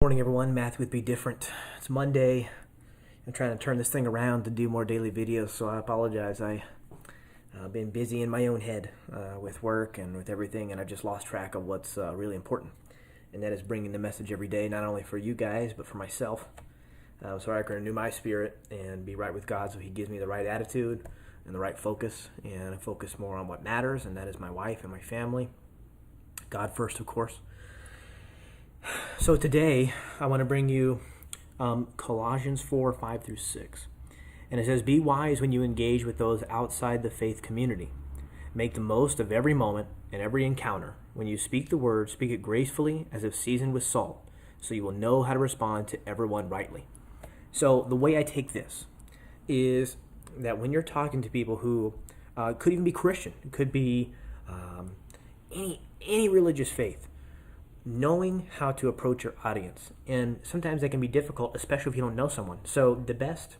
Morning, everyone. Matthew with Be Different. It's Monday. I'm trying to turn this thing around to do more daily videos, so I apologize. I've been busy in my own head with work and with everything, and I've just lost track of what's really important, and that is bringing the message every day, not only for you guys, but for myself, so I can renew my spirit and be right with God, so He gives me the right attitude and the right focus, and I focus more on what matters, and that is my wife and my family. God first, of course. So today, I want to bring you Colossians 4, 5 through 6. And it says, "Be wise when you engage with those outside the faith community. Make the most of every moment and every encounter. When you speak the word, speak it gracefully as if seasoned with salt, so you will know how to respond to everyone rightly." So the way I take this is that when you're talking to people who could even be Christian, it could be any religious faith, knowing how to approach your audience. And sometimes that can be difficult, especially if you don't know someone. So the best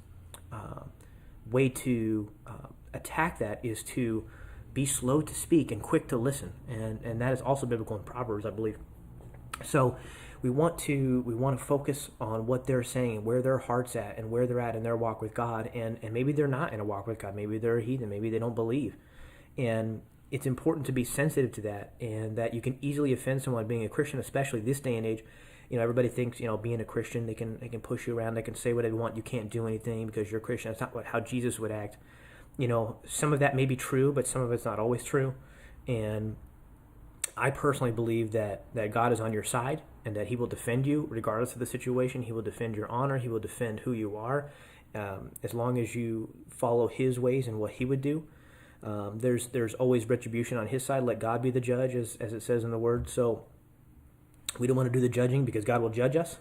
way to attack that is to be slow to speak and quick to listen. And that is also biblical in Proverbs, I believe. So we want to focus on what they're saying, where their heart's at, and where they're at in their walk with God. And maybe they're not in a walk with God. Maybe they're a heathen. Maybe they don't believe. And it's important to be sensitive to that, and that you can easily offend someone being a Christian, especially this day and age. Everybody thinks, being a Christian, they can push you around, they can say what they want, you can't do anything because you're a Christian. That's not how Jesus would act. Some of that may be true, but some of it's not always true. And I personally believe that God is on your side and that He will defend you regardless of the situation. He will defend your honor. He will defend who you are, as long as you follow His ways and what He would do. There's always retribution on His side. Let God be the judge, as it says in the Word. So we don't want to do the judging because God will judge us,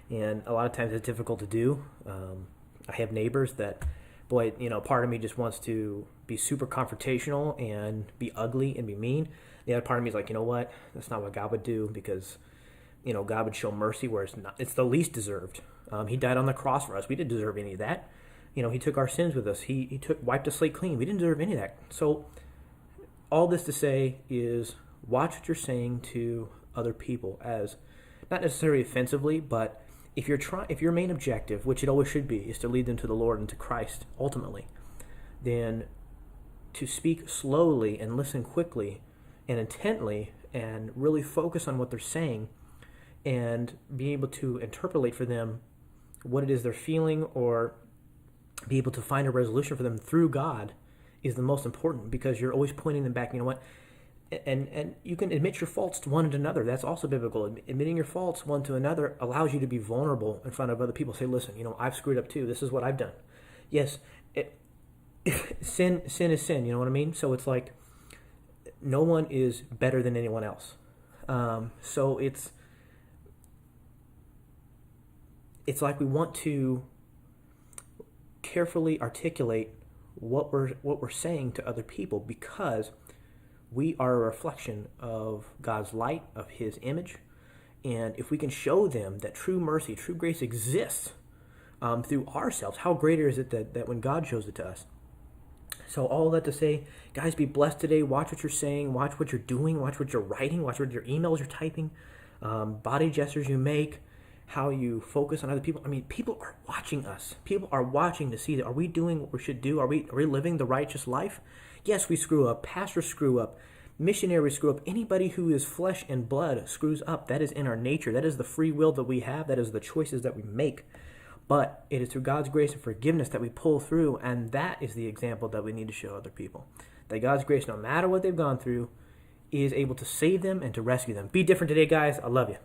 and a lot of times it's difficult to do. I have neighbors that, part of me just wants to be super confrontational and be ugly and be mean. The other part of me is like, you know what? That's not what God would do, because God would show mercy where it's the least deserved. He died on the cross for us. We didn't deserve any of that. He took our sins with us. He wiped us slate clean. We didn't deserve any of that. So all this to say is, watch what you're saying to other people, as not necessarily offensively, but if your main objective, which it always should be, is to lead them to the Lord and to Christ ultimately, then to speak slowly and listen quickly and intently and really focus on what they're saying and be able to interpolate for them what it is they're feeling, or be able to find a resolution for them through God, is the most important, because you're always pointing them back. You know what? And you can admit your faults to one to another. That's also biblical. Admitting your faults one to another allows you to be vulnerable in front of other people. Say, listen, I've screwed up too. This is what I've done. Yes, sin is sin. You know what I mean? So it's like no one is better than anyone else. So it's like we want to carefully articulate what we're saying to other people, because we are a reflection of God's light, of His image, and if we can show them that true mercy, true grace exists through ourselves, how greater is it that when God shows it to us? So all that to say, guys, be blessed today. Watch what you're saying, watch what you're doing, watch what you're writing, watch what your emails you're typing, body gestures you make, how you focus on other people. People are watching us. People are watching to see that, are we doing what we should do? Are we living the righteous life? Yes, we screw up. Pastors screw up. Missionaries screw up. Anybody who is flesh and blood screws up. That is in our nature. That is the free will that we have. That is the choices that we make. But it is through God's grace and forgiveness that we pull through, and that is the example that we need to show other people. That God's grace, no matter what they've gone through, is able to save them and to rescue them. Be different today, guys. I love you.